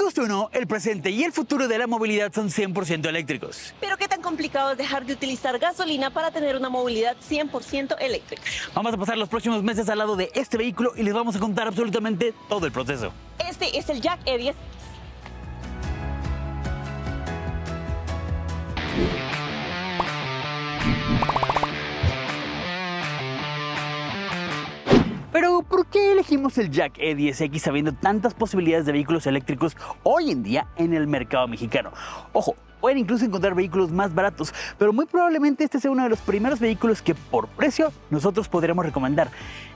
Les guste o no, el presente y el futuro de la movilidad son 100% eléctricos. Pero qué tan complicado es dejar de utilizar gasolina para tener una movilidad 100% eléctrica. Vamos a pasar los próximos meses al lado de este vehículo y les vamos a contar absolutamente todo el proceso. Este es el Jack E10X. Pero, ¿por qué elegimos el Jack E10X sabiendo tantas posibilidades de vehículos eléctricos hoy en día en el mercado mexicano? Ojo, pueden incluso encontrar vehículos más baratos, pero muy probablemente este sea uno de los primeros vehículos que por precio nosotros podremos recomendar.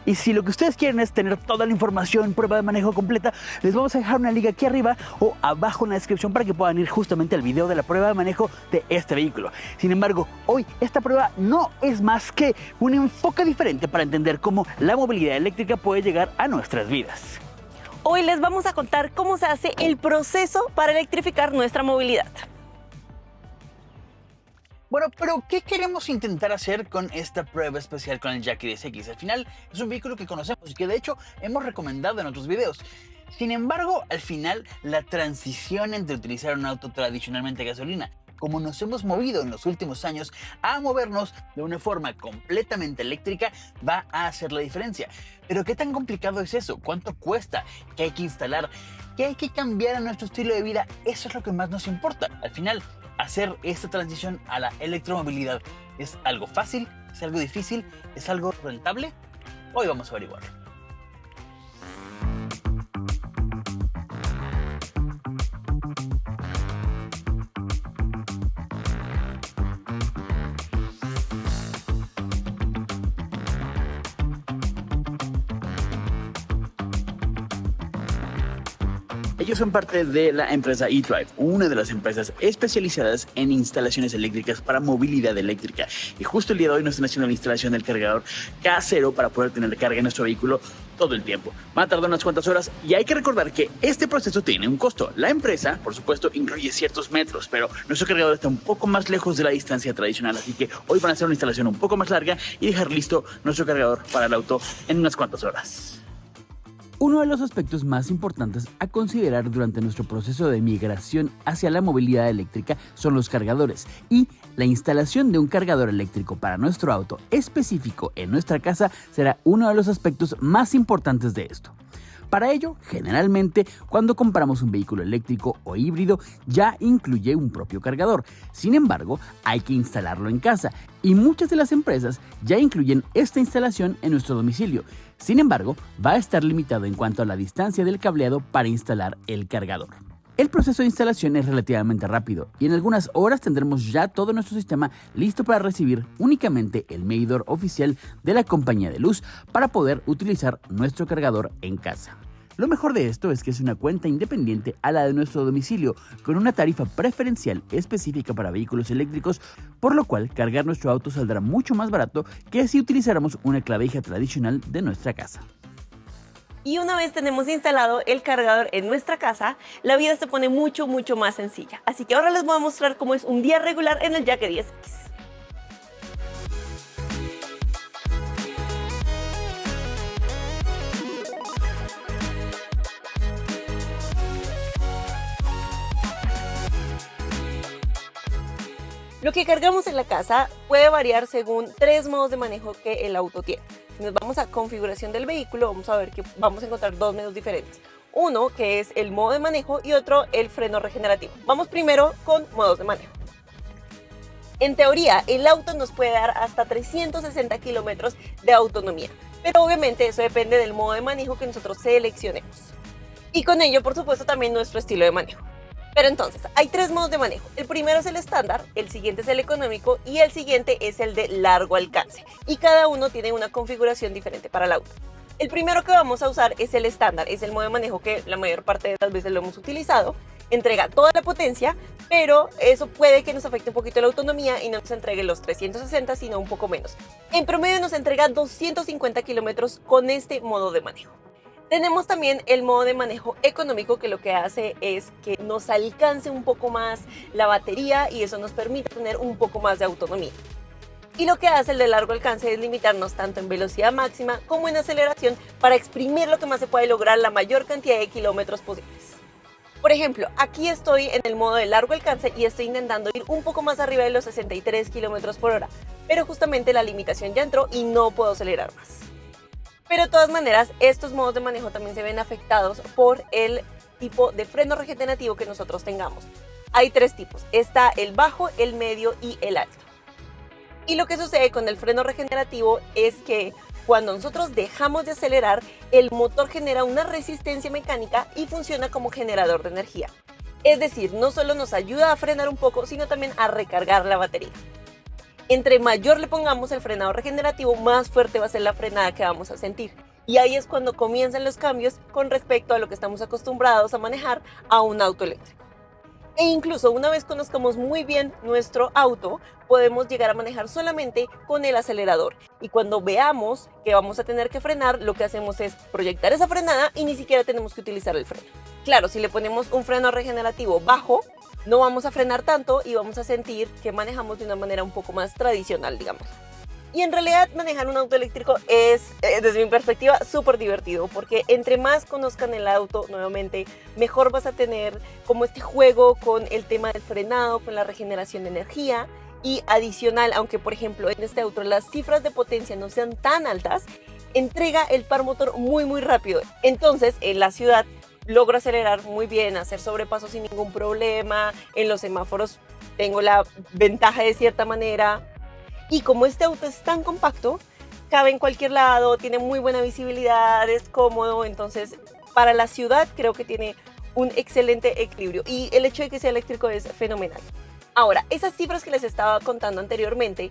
Y si lo que ustedes quieren es tener toda la información, prueba de manejo completa, les vamos a dejar una liga aquí arriba o abajo en la descripción para que puedan ir justamente al video de la prueba de manejo de este vehículo. Sin embargo, hoy esta prueba no es más que un enfoque diferente para entender cómo la movilidad eléctrica puede llegar a nuestras vidas. Hoy les vamos a contar cómo se hace el proceso para electrificar nuestra movilidad. Bueno, pero ¿qué queremos intentar hacer con esta prueba especial con el Jack E10X? Al final es un vehículo que conocemos y que de hecho hemos recomendado en otros videos. Sin embargo, al final la transición entre utilizar un auto tradicionalmente a gasolina, como nos hemos movido en los últimos años, a movernos de una forma completamente eléctrica, va a hacer la diferencia. Pero ¿qué tan complicado es eso? ¿Cuánto cuesta? ¿Qué hay que instalar? ¿Qué hay que cambiar en nuestro estilo de vida? Eso es lo que más nos importa. Al final, hacer esta transición a la electromovilidad, ¿es algo fácil? ¿Es algo difícil? ¿Es algo rentable? Hoy vamos a averiguarlo. Ellos son parte de la empresa eDrive, una de las empresas especializadas en instalaciones eléctricas para movilidad eléctrica. Y justo el día de hoy nos están haciendo la instalación del cargador casero para poder tener carga en nuestro vehículo todo el tiempo. Va a tardar unas cuantas horas y hay que recordar que este proceso tiene un costo. La empresa, por supuesto, incluye ciertos metros, pero nuestro cargador está un poco más lejos de la distancia tradicional, así que hoy van a hacer una instalación un poco más larga y dejar listo nuestro cargador para el auto en unas cuantas horas. Uno de los aspectos más importantes a considerar durante nuestro proceso de migración hacia la movilidad eléctrica son los cargadores, y la instalación de un cargador eléctrico para nuestro auto específico en nuestra casa será uno de los aspectos más importantes de esto. Para ello, generalmente, cuando compramos un vehículo eléctrico o híbrido, ya incluye un propio cargador. Sin embargo, hay que instalarlo en casa y muchas de las empresas ya incluyen esta instalación en nuestro domicilio. Sin embargo, va a estar limitado en cuanto a la distancia del cableado para instalar el cargador. El proceso de instalación es relativamente rápido y en algunas horas tendremos ya todo nuestro sistema listo para recibir únicamente el medidor oficial de la compañía de luz para poder utilizar nuestro cargador en casa. Lo mejor de esto es que es una cuenta independiente a la de nuestro domicilio, con una tarifa preferencial específica para vehículos eléctricos, por lo cual cargar nuestro auto saldrá mucho más barato que si utilizáramos una clavija tradicional de nuestra casa. Y una vez tenemos instalado el cargador en nuestra casa, la vida se pone mucho más sencilla. Así que ahora les voy a mostrar cómo es un día regular en el Jack E10X. Lo que cargamos en la casa puede variar según 3 modos de manejo que el auto tiene. Si nos vamos a configuración del vehículo, vamos a ver que vamos a encontrar 2 menús diferentes. Uno que es el modo de manejo y otro el freno regenerativo. Vamos primero con modos de manejo. En teoría, el auto nos puede dar hasta 360 kilómetros de autonomía, pero obviamente eso depende del modo de manejo que nosotros seleccionemos. Y con ello, por supuesto, también nuestro estilo de manejo. Pero entonces, hay 3 modos de manejo. El primero es el estándar, el siguiente es el económico y el siguiente es el de largo alcance. Y cada uno tiene una configuración diferente para el auto. El primero que vamos a usar es el estándar, es el modo de manejo que la mayor parte de las veces lo hemos utilizado. Entrega toda la potencia, pero eso puede que nos afecte un poquito la autonomía y no nos entregue los 360, sino un poco menos. En promedio nos entrega 250 kilómetros con este modo de manejo. Tenemos también el modo de manejo económico, que lo que hace es que nos alcance un poco más la batería y eso nos permite tener un poco más de autonomía. Y lo que hace el de largo alcance es limitarnos tanto en velocidad máxima como en aceleración para exprimir lo que más se puede lograr, la mayor cantidad de kilómetros posibles. Por ejemplo, aquí estoy en el modo de largo alcance y estoy intentando ir un poco más arriba de los 63 kilómetros por hora, pero justamente la limitación ya entró y no puedo acelerar más. Pero de todas maneras, estos modos de manejo también se ven afectados por el tipo de freno regenerativo que nosotros tengamos. Hay tres tipos, está el bajo, el medio y el alto. Y lo que sucede con el freno regenerativo es que cuando nosotros dejamos de acelerar, el motor genera una resistencia mecánica y funciona como generador de energía. Es decir, no solo nos ayuda a frenar un poco, sino también a recargar la batería. Entre mayor le pongamos el frenado regenerativo, más fuerte va a ser la frenada que vamos a sentir. Y ahí es cuando comienzan los cambios con respecto a lo que estamos acostumbrados a manejar a un auto eléctrico. E incluso una vez conozcamos muy bien nuestro auto, podemos llegar a manejar solamente con el acelerador. Y cuando veamos que vamos a tener que frenar, lo que hacemos es proyectar esa frenada y ni siquiera tenemos que utilizar el freno. Claro, si le ponemos un freno regenerativo bajo, no vamos a frenar tanto y vamos a sentir que manejamos de una manera un poco más tradicional, digamos. Y en realidad manejar un auto eléctrico es, desde mi perspectiva, súper divertido, porque entre más conozcan el auto, nuevamente, mejor vas a tener como este juego con el tema del frenado, con la regeneración de energía. Y adicional, aunque por ejemplo en este auto las cifras de potencia no sean tan altas, entrega el par motor muy rápido. Entonces en la ciudad logro acelerar muy bien, hacer sobrepasos sin ningún problema, en los semáforos tengo la ventaja de cierta manera. Y como este auto es tan compacto, cabe en cualquier lado, tiene muy buena visibilidad, es cómodo, entonces para la ciudad creo que tiene un excelente equilibrio y el hecho de que sea eléctrico es fenomenal. Ahora, esas cifras que les estaba contando anteriormente,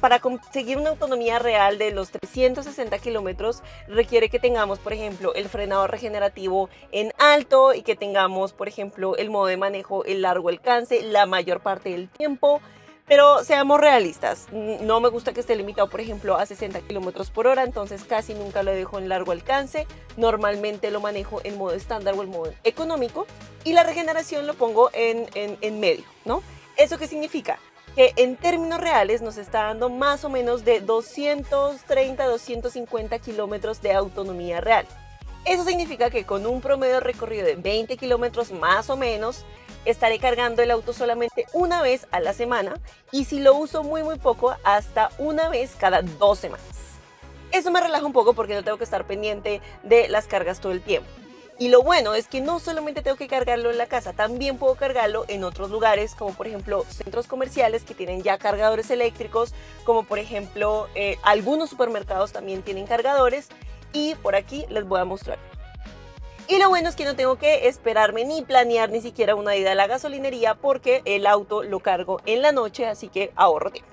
para conseguir una autonomía real de los 360 kilómetros requiere que tengamos, por ejemplo, el frenado regenerativo en alto y que tengamos, por ejemplo, el modo de manejo en largo alcance la mayor parte del tiempo. Pero seamos realistas, no me gusta que esté limitado, por ejemplo, a 60 kilómetros por hora, entonces casi nunca lo dejo en largo alcance. Normalmente lo manejo en modo estándar o en modo económico y la regeneración lo pongo en medio, ¿no? ¿Eso qué significa? Que en términos reales nos está dando más o menos de 230 250 kilómetros de autonomía real. Eso significa que con un promedio de recorrido de 20 kilómetros más o menos, estaré cargando el auto solamente una vez a la semana y si lo uso muy poco, hasta una vez cada 2 semanas. Eso me relaja un poco porque no tengo que estar pendiente de las cargas todo el tiempo. Y lo bueno es que no solamente tengo que cargarlo en la casa, también puedo cargarlo en otros lugares, como por ejemplo centros comerciales que tienen ya cargadores eléctricos, como por ejemplo algunos supermercados también tienen cargadores y por aquí les voy a mostrar. Y lo bueno es que no tengo que esperarme ni planear ni siquiera una ida a la gasolinería porque el auto lo cargo en la noche, así que ahorro tiempo.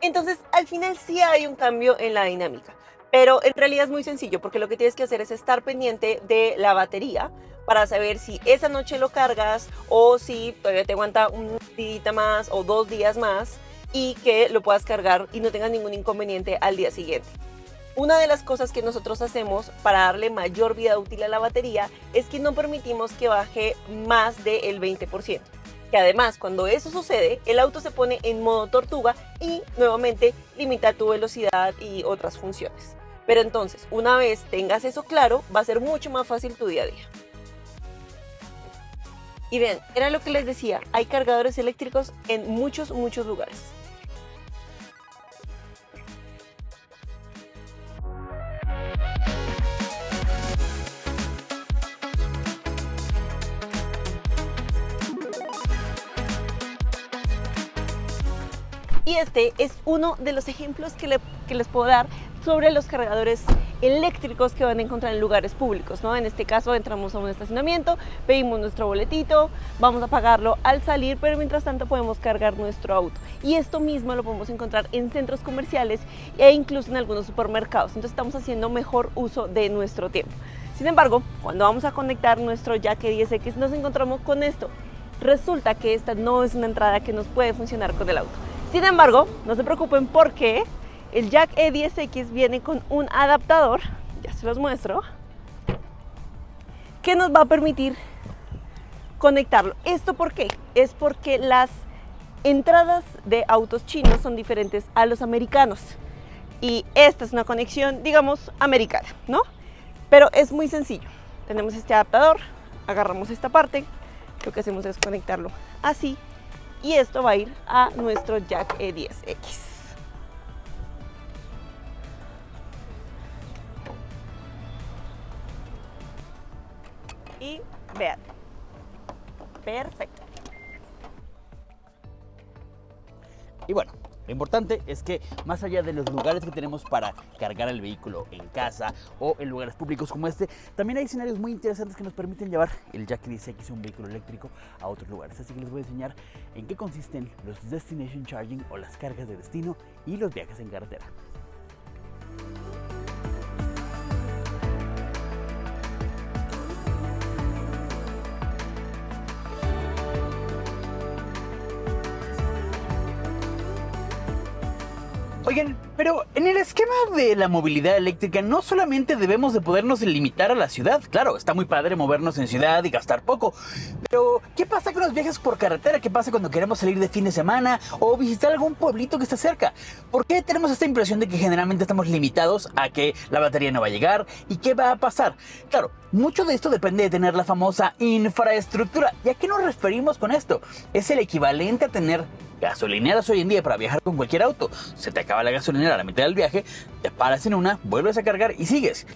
Entonces, al final sí hay un cambio en la dinámica, pero en realidad es muy sencillo porque lo que tienes que hacer es estar pendiente de la batería para saber si esa noche lo cargas o si todavía te aguanta un día más o 2 días más y que lo puedas cargar y no tengas ningún inconveniente al día siguiente. Una de las cosas que nosotros hacemos para darle mayor vida útil a la batería es que no permitimos que baje más del 20%. Que además, cuando eso sucede, el auto se pone en modo tortuga y nuevamente limita tu velocidad y otras funciones. Pero entonces, una vez tengas eso claro, va a ser mucho más fácil tu día a día. Y vean, era lo que les decía, hay cargadores eléctricos en muchos lugares. Y este es uno de los ejemplos que les puedo dar sobre los cargadores eléctricos que van a encontrar en lugares públicos, ¿no? En este caso entramos a un estacionamiento, pedimos nuestro boletito, vamos a pagarlo al salir, pero mientras tanto podemos cargar nuestro auto. Y esto mismo lo podemos encontrar en centros comerciales e incluso en algunos supermercados. Entonces estamos haciendo mejor uso de nuestro tiempo. Sin embargo, cuando vamos a conectar nuestro Jack E10X nos encontramos con esto. Resulta que esta no es una entrada que nos puede funcionar con el auto. Sin embargo, no se preocupen porque el Jack E10X viene con un adaptador, ya se los muestro, que nos va a permitir conectarlo. ¿Esto por qué? Es porque las entradas de autos chinos son diferentes a los americanos. Y esta es una conexión, digamos, americana, ¿no? Pero es muy sencillo. Tenemos este adaptador, agarramos esta parte, lo que hacemos es conectarlo así y esto va a ir a nuestro jack E10X. Y vean, perfecto. Y bueno, lo importante es que más allá de los lugares que tenemos para cargar el vehículo en casa o en lugares públicos como este, también hay escenarios muy interesantes que nos permiten llevar el Jack E10X, un vehículo eléctrico, a otros lugares. Así que les voy a enseñar en qué consisten los Destination Charging o las cargas de destino y los viajes en carretera. Oigan, pero en el esquema de la movilidad eléctrica no solamente debemos de podernos limitar a la ciudad. Claro, está muy padre movernos en ciudad y gastar poco, pero ¿qué pasa con los viajes por carretera? ¿Qué pasa cuando queremos salir de fin de semana o visitar algún pueblito que está cerca? ¿Por qué tenemos esta impresión de que generalmente estamos limitados a que la batería no va a llegar? ¿Y qué va a pasar? Claro, mucho de esto depende de tener la famosa infraestructura. ¿Y a qué nos referimos con esto? Es el equivalente a tener gasolineras hoy en día para viajar con cualquier auto. Se te acaba la gasolinera a la mitad del viaje, te paras en una, vuelves a cargar y sigues.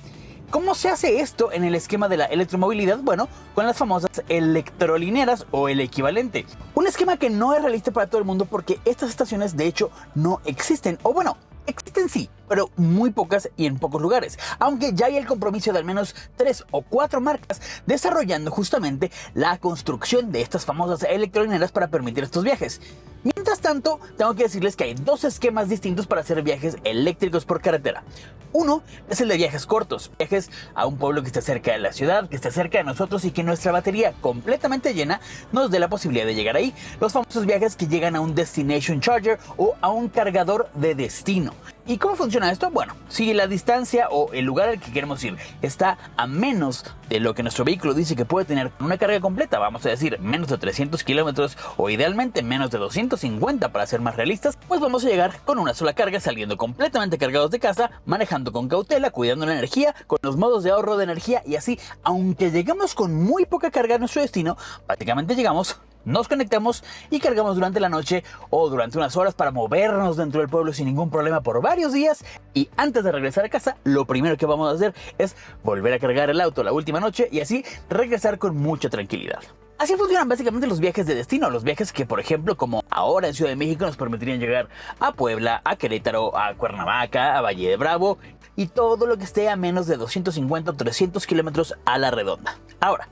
¿Cómo se hace esto en el esquema de la electromovilidad? Bueno, con las famosas electrolineras o el equivalente. Un esquema que no es realista para todo el mundo porque estas estaciones de hecho no existen. O bueno, existen sí, pero muy pocas y en pocos lugares. Aunque ya hay el compromiso de al menos 3 o 4 marcas desarrollando justamente la construcción de estas famosas electrolineras para permitir estos viajes. Mientras tanto, tengo que decirles que hay dos esquemas distintos para hacer viajes eléctricos por carretera. Uno es el de viajes cortos, viajes a un pueblo que esté cerca de la ciudad, que esté cerca de nosotros y que nuestra batería completamente llena nos dé la posibilidad de llegar ahí. Los famosos viajes que llegan a un destination charger o a un cargador de destino. ¿Y cómo funciona esto? Bueno, si la distancia o el lugar al que queremos ir está a menos de lo que nuestro vehículo dice que puede tener una carga completa, vamos a decir menos de 300 kilómetros o idealmente menos de 250 para ser más realistas, pues vamos a llegar con una sola carga saliendo completamente cargados de casa, manejando con cautela, cuidando la energía, con los modos de ahorro de energía y así, aunque llegamos con muy poca carga a nuestro destino, prácticamente llegamos, nos conectamos y cargamos durante la noche o durante unas horas para movernos dentro del pueblo sin ningún problema por varios días. Y antes de regresar a casa, lo primero que vamos a hacer es volver a cargar el auto la última noche y así regresar con mucha tranquilidad. Así funcionan básicamente los viajes de destino, los viajes que, por ejemplo, como ahora en Ciudad de México, nos permitirían llegar a Puebla, a Querétaro, a Cuernavaca, a Valle de Bravo y todo lo que esté a menos de 250 o 300 kilómetros a la redonda. Ahora,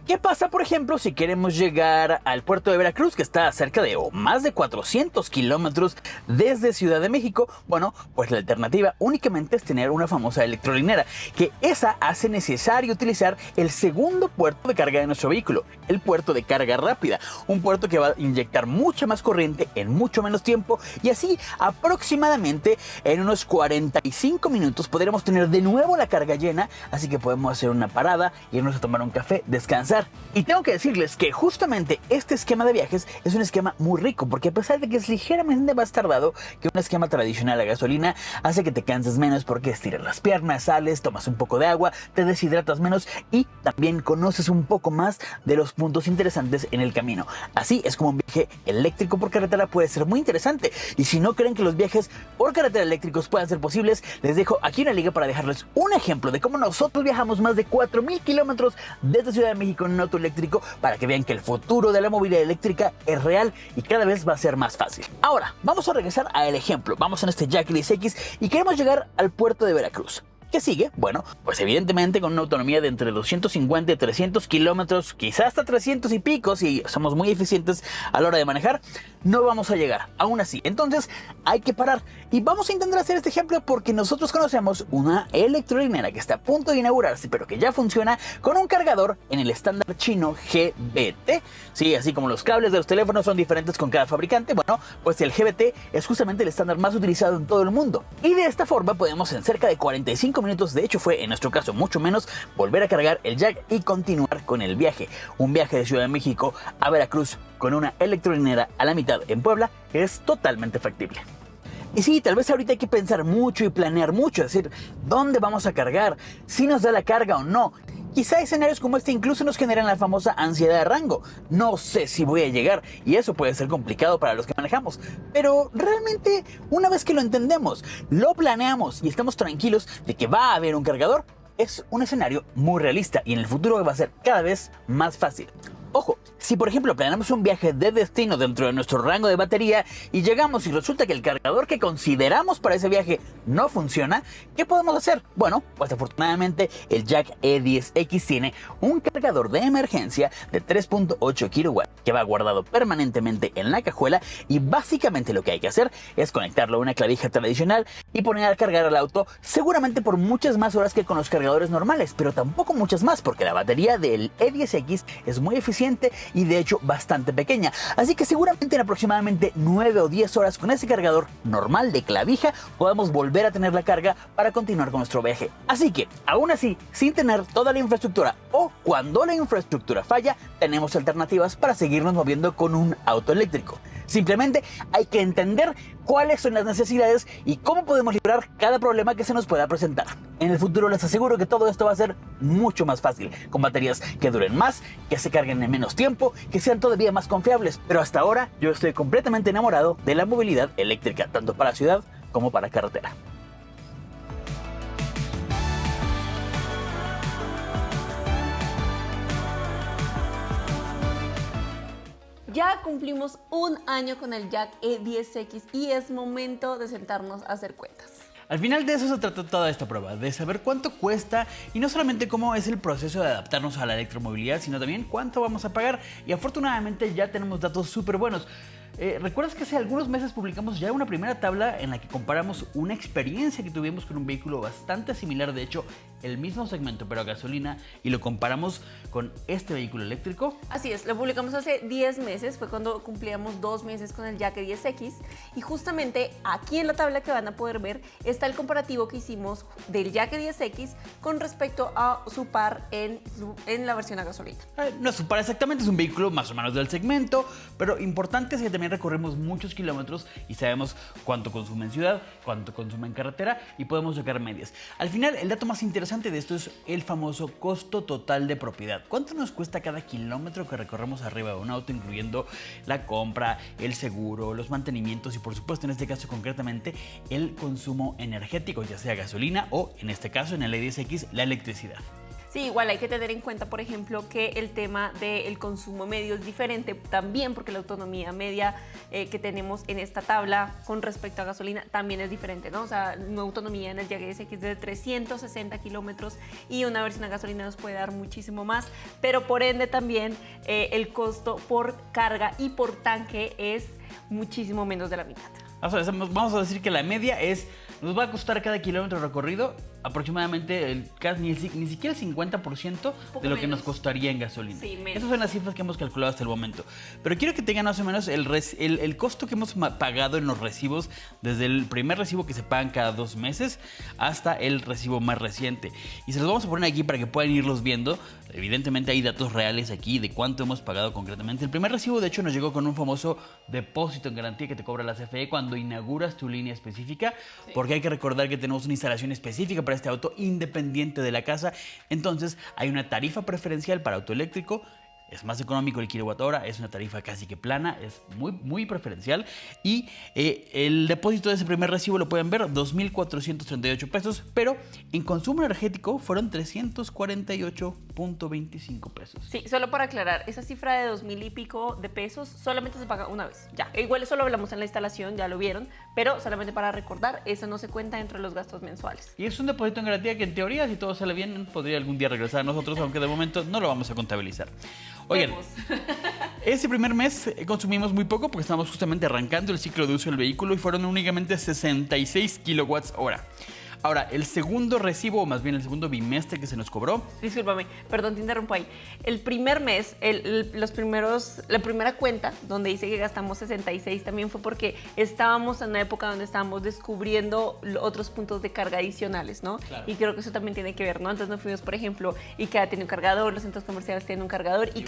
¿qué pasa, por ejemplo, si queremos llegar al puerto de Veracruz, que está a cerca de o más de 400 kilómetros desde Ciudad de México? Bueno, pues la alternativa únicamente es tener una famosa electrolinera, que esa hace necesario utilizar el segundo puerto de carga de nuestro vehículo, el puerto de carga rápida, un puerto que va a inyectar mucha más corriente en mucho menos tiempo y así aproximadamente en unos 45 minutos podremos tener de nuevo la carga llena, así que podemos hacer una parada, irnos a tomar un café, descansar. Y tengo que decirles que justamente este esquema de viajes es un esquema muy rico, porque a pesar de que es ligeramente más tardado que un esquema tradicional a gasolina, hace que te canses menos porque estiras las piernas, sales, tomas un poco de agua, te deshidratas menos y también conoces un poco más de los puntos interesantes en el camino. Así es como un viaje eléctrico por carretera puede ser muy interesante. Y si no creen que los viajes por carretera eléctricos puedan ser posibles, les dejo aquí una liga para dejarles un ejemplo de cómo nosotros viajamos más de 4,000 kilómetros desde Ciudad de México en un auto eléctrico para que vean que el futuro de la movilidad eléctrica es real y cada vez va a ser más fácil. Ahora, vamos a regresar al ejemplo. Vamos en este Jack E10X y queremos llegar al puerto de Veracruz. ¿Qué sigue? Bueno, pues evidentemente con una autonomía de entre 250 y 300 kilómetros, quizás hasta 300 y pico, si somos muy eficientes a la hora de manejar, no vamos a llegar, aún así. Entonces hay que parar y vamos a intentar hacer este ejemplo porque nosotros conocemos una electrolinera que está a punto de inaugurarse, pero que ya funciona con un cargador en el estándar chino GBT. Sí, así como los cables de los teléfonos son diferentes con cada fabricante, bueno, pues el GBT es justamente el estándar más utilizado en todo el mundo. Y de esta forma podemos en cerca de 45 minutos, de hecho fue en nuestro caso mucho menos, volver a cargar el jack y continuar con el viaje. Un viaje de Ciudad de México a Veracruz con una electrolinera a la mitad en Puebla es totalmente factible. Y sí, tal vez ahorita hay que pensar mucho y planear mucho, es decir, ¿dónde vamos a cargar? ¿Si nos da la carga o no? Quizá escenarios como este incluso nos generan la famosa ansiedad de rango. No sé si voy a llegar, y eso puede ser complicado para los que manejamos. Pero realmente, una vez que lo entendemos, lo planeamos y estamos tranquilos de que va a haber un cargador, es un escenario muy realista y en el futuro va a ser cada vez más fácil. Ojo, si por ejemplo planeamos un viaje de destino dentro de nuestro rango de batería y llegamos y resulta que el cargador que consideramos para ese viaje no funciona, ¿qué podemos hacer? Bueno, pues afortunadamente el Jack E10X tiene un cargador de emergencia de 3.8 kW que va guardado permanentemente en la cajuela y básicamente lo que hay que hacer es conectarlo a una clavija tradicional y poner a cargar el auto seguramente por muchas más horas que con los cargadores normales, pero tampoco muchas más porque la batería del E10X es muy eficiente y de hecho bastante pequeña, así que seguramente en aproximadamente 9 o 10 horas con ese cargador normal de clavija podamos volver a tener la carga para continuar con nuestro viaje. Así que, aún así, sin tener toda la infraestructura o cuando la infraestructura falla, tenemos alternativas para seguirnos moviendo con un auto eléctrico. Simplemente hay que entender cuáles son las necesidades y cómo podemos librar cada problema que se nos pueda presentar. En el futuro les aseguro que todo esto va a ser mucho más fácil, con baterías que duren más, que se carguen en menos tiempo, que sean todavía más confiables. Pero hasta ahora yo estoy completamente enamorado de la movilidad eléctrica, tanto para ciudad como para carretera. Ya cumplimos un año con el Jack E10X y es momento de sentarnos a hacer cuentas. Al final de eso se trata toda esta prueba, de saber cuánto cuesta y no solamente cómo es el proceso de adaptarnos a la electromovilidad, sino también cuánto vamos a pagar. Y afortunadamente ya tenemos datos súper buenos. ¿Recuerdas que hace algunos meses publicamos ya una primera tabla en la que comparamos una experiencia que tuvimos con un vehículo bastante similar, de hecho el mismo segmento pero a gasolina, y lo comparamos con este vehículo eléctrico? Así es, lo publicamos hace 10 meses, fue cuando cumplíamos 2 meses con el Jack E10X y justamente aquí en la tabla que van a poder ver está el comparativo que hicimos del Jack E10X con respecto a su par en la versión a gasolina. No es su par exactamente, es un vehículo más o menos del segmento, pero importante es que también recorremos muchos kilómetros y sabemos cuánto consume en ciudad, cuánto consume en carretera y podemos sacar medias. Al final, el dato más interesante de esto es el famoso costo total de propiedad. ¿Cuánto nos cuesta cada kilómetro que recorremos arriba de un auto, incluyendo la compra, el seguro, los mantenimientos y por supuesto en este caso concretamente el consumo energético, ya sea gasolina o en este caso en el E10X la electricidad? Sí, igual hay que tener en cuenta, por ejemplo, que el tema del consumo medio es diferente también porque la autonomía media que tenemos en esta tabla con respecto a gasolina también es diferente, ¿no? O sea, una autonomía en el Jack E10X es de 360 kilómetros y una versión a gasolina nos puede dar muchísimo más, pero por ende también el costo por carga y por tanque es muchísimo menos de la mitad. Vamos a decir que la media nos va a costar cada kilómetro recorrido aproximadamente ni siquiera el 50% de lo que nos costaría en gasolina. Sí, menos. Esas son las cifras que hemos calculado hasta el momento. Pero quiero que tengan más o menos el costo que hemos pagado en los recibos desde el primer recibo que se pagan cada 2 meses hasta el recibo más reciente. Y se los vamos a poner aquí para que puedan irlos viendo. Evidentemente hay datos reales aquí de cuánto hemos pagado concretamente. El primer recibo de hecho nos llegó con un famoso depósito en garantía que te cobra la CFE cuando inauguras tu línea específica, sí. Porque hay que recordar que tenemos una instalación específica para este auto independiente de la casa. Entonces hay una tarifa preferencial para auto eléctrico. Es más económico el kilowatt hora, es una tarifa casi que plana, es muy preferencial. Y el depósito de ese primer recibo lo pueden ver, 2.438 pesos, pero en consumo energético fueron 348.25 pesos. Sí, solo para aclarar, esa cifra de 2.000 y pico de pesos solamente se paga una vez, ya. Igual eso lo hablamos en la instalación, ya lo vieron, pero solamente para recordar, eso no se cuenta dentro de los gastos mensuales. Y es un depósito en garantía que en teoría, si todo sale bien, podría algún día regresar a nosotros, aunque de momento no lo vamos a contabilizar. Oigan, ese primer mes consumimos muy poco porque estábamos justamente arrancando el ciclo de uso del vehículo y fueron únicamente 66 kilowatts hora. Ahora, el segundo recibo, o más bien el segundo bimestre que se nos cobró... Discúlpame, perdón, te interrumpo ahí. El primer mes, la primera cuenta donde dice que gastamos 66 también fue porque estábamos en una época donde estábamos descubriendo otros puntos de carga adicionales, ¿no? Claro. Y creo que eso también tiene que ver, ¿no? Entonces nos fuimos, por ejemplo, IKEA tiene un cargador, los centros comerciales tienen un cargador y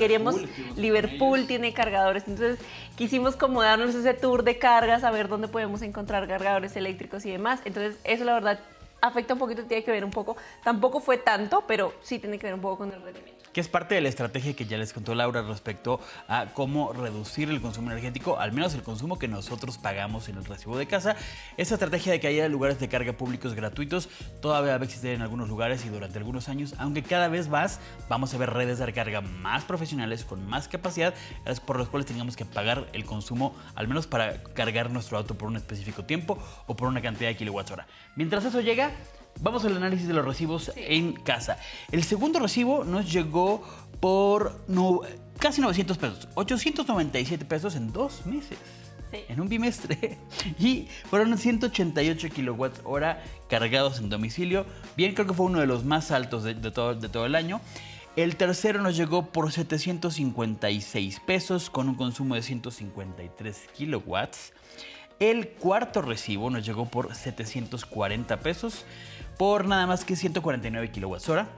Liverpool tiene cargadores. Entonces quisimos como darnos ese tour de cargas, a ver dónde podemos encontrar cargadores eléctricos y demás. Entonces eso la verdad afecta un poquito, tiene que ver un poco. Tampoco fue tanto, pero sí tiene que ver un poco con el rendimiento. Que es parte de la estrategia que ya les contó Laura respecto a cómo reducir el consumo energético, al menos el consumo que nosotros pagamos en el recibo de casa. Esa estrategia de que haya lugares de carga públicos gratuitos todavía va a existir en algunos lugares y durante algunos años, aunque cada vez más vamos a ver redes de recarga más profesionales con más capacidad, por los cuales tengamos que pagar el consumo, al menos para cargar nuestro auto por un específico tiempo o por una cantidad de kilowatts hora. Mientras eso llega, vamos al análisis de los recibos en casa. El segundo recibo nos llegó por casi 900 pesos, 897 pesos en 2 meses. Sí. En un bimestre. Y fueron 188 kilowatts hora cargados en domicilio. Bien, creo que fue uno de los más altos de todo el año. El tercero nos llegó por 756 pesos con un consumo de 153 kilowatts. El cuarto recibo nos llegó por 740 pesos por nada más que 149 kilowatts hora.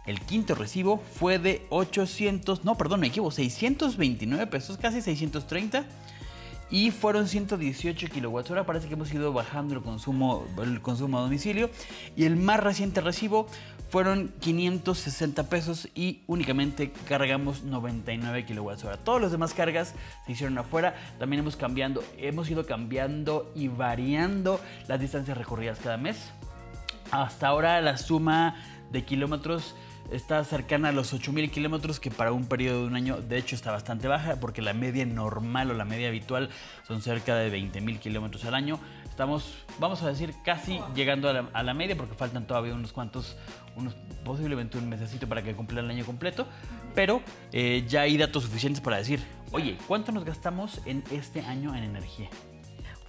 El quinto recibo fue de 629 pesos, casi 630. Y fueron 118 kilowatts hora. Parece que hemos ido bajando el consumo a domicilio. Y el más reciente recibo fueron 560 pesos y únicamente cargamos 99 kilowatts hora. Todas las demás cargas se hicieron afuera. También hemos ido cambiando y variando las distancias recorridas cada mes. Hasta ahora la suma de kilómetros está cercana a los 8,000 kilómetros, que para un periodo de un año de hecho está bastante baja, porque la media normal o la media habitual son cerca de 20,000 kilómetros al año. Estamos, vamos a decir, casi llegando a la media, porque faltan todavía posiblemente un mesecito para que cumpla el año completo, pero ya hay datos suficientes para decir, oye, ¿cuánto nos gastamos en este año en energía?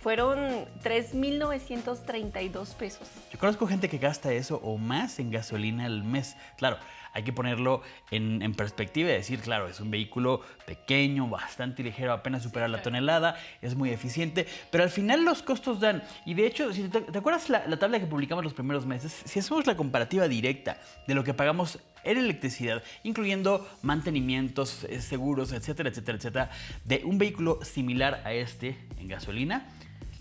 Fueron 3,932 pesos. Yo conozco gente que gasta eso o más en gasolina al mes. Claro, hay que ponerlo en perspectiva y decir, claro, es un vehículo pequeño, bastante ligero, apenas supera la tonelada, es muy eficiente, pero al final los costos dan. Y de hecho, si te acuerdas la tabla que publicamos los primeros meses, si hacemos la comparativa directa de lo que pagamos en electricidad, incluyendo mantenimientos, seguros, etcétera, etcétera, etcétera, de un vehículo similar a este en gasolina,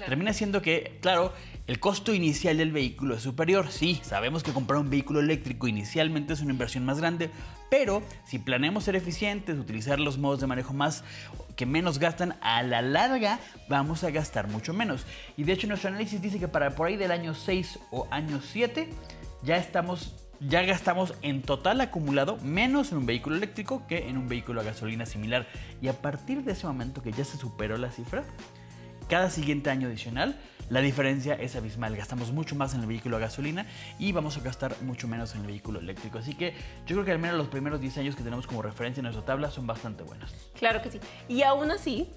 termina siendo que, claro, el costo inicial del vehículo es superior. Sí, sabemos que comprar un vehículo eléctrico inicialmente es una inversión más grande, pero si planeamos ser eficientes, utilizar los modos de manejo que menos gastan, a la larga vamos a gastar mucho menos. Y de hecho nuestro análisis dice que para por ahí del año 6 o año 7 ya gastamos en total acumulado menos en un vehículo eléctrico que en un vehículo a gasolina similar. Y a partir de ese momento que ya se superó la cifra, cada siguiente año adicional, la diferencia es abismal. Gastamos mucho más en el vehículo a gasolina y vamos a gastar mucho menos en el vehículo eléctrico. Así que yo creo que al menos los primeros 10 años que tenemos como referencia en nuestra tabla son bastante buenos. Claro que sí. Y aún así,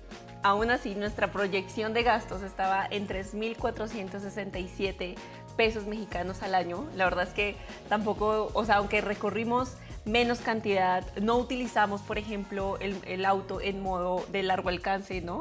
nuestra proyección de gastos estaba en 3,467 pesos mexicanos al año. La verdad es que tampoco, o sea, aunque recorrimos menos cantidad, no utilizamos, por ejemplo, el auto en modo de largo alcance, ¿no?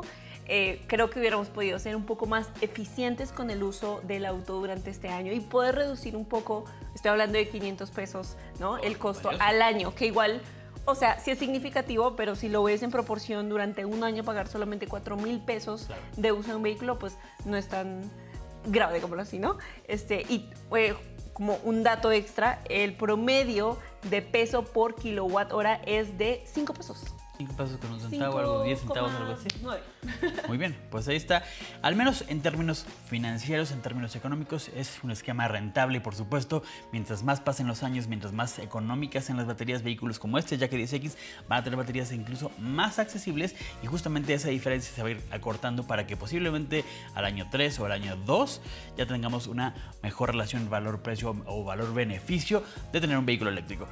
Creo que hubiéramos podido ser un poco más eficientes con el uso del auto durante este año y poder reducir un poco, estoy hablando de 500 pesos, ¿no? El costo al año, que igual, o sea, sí es significativo, pero si lo ves en proporción, durante un año pagar solamente 4,000 pesos de uso de un vehículo, pues no es tan grave como así, ¿no? Como un dato extra, el promedio de peso por kilowatt hora es de 5 pesos. 5 pesos con un centavo, algo, 10 centavos, algo así. 9. Muy bien, pues ahí está. Al menos en términos financieros, en términos económicos, es un esquema rentable y por supuesto, mientras más pasen los años, mientras más económicas sean las baterías, vehículos como este, ya que 10X van a tener baterías incluso más accesibles y justamente esa diferencia se va a ir acortando para que posiblemente al año 3 o al año 2 ya tengamos una mejor relación valor-precio o valor-beneficio de tener un vehículo eléctrico.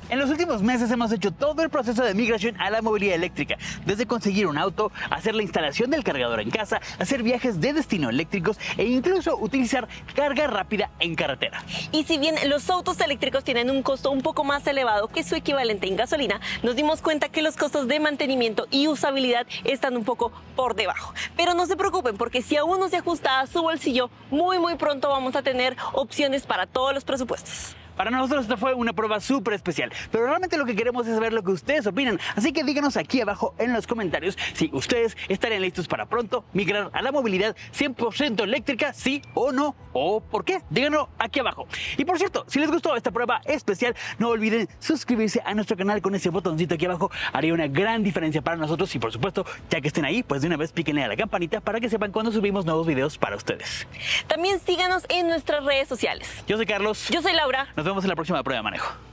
En los últimos meses hemos hecho todo el proceso de migración a la movilidad eléctrica, desde conseguir un auto, hacer la instalación del cargador en casa, hacer viajes de destino eléctricos e incluso utilizar carga rápida en carretera. Y si bien los autos eléctricos tienen un costo un poco más elevado que su equivalente en gasolina, nos dimos cuenta que los costos de mantenimiento y usabilidad están un poco por debajo. Pero no se preocupen, porque si aún no se ajusta a su bolsillo, muy pronto vamos a tener opciones para todos los presupuestos. Para nosotros esta fue una prueba súper especial, pero realmente lo que queremos es saber lo que ustedes opinan, así que díganos aquí abajo en los comentarios si ustedes estarían listos para pronto migrar a la movilidad 100% eléctrica, sí o no, o por qué, díganlo aquí abajo. Y por cierto, si les gustó esta prueba especial, no olviden suscribirse a nuestro canal con ese botoncito aquí abajo, haría una gran diferencia para nosotros y por supuesto, ya que estén ahí, pues de una vez píquenle a la campanita para que sepan cuando subimos nuevos videos para ustedes. También síganos en nuestras redes sociales. Yo soy Carlos. Yo soy Laura. Nos vemos en la próxima prueba de manejo.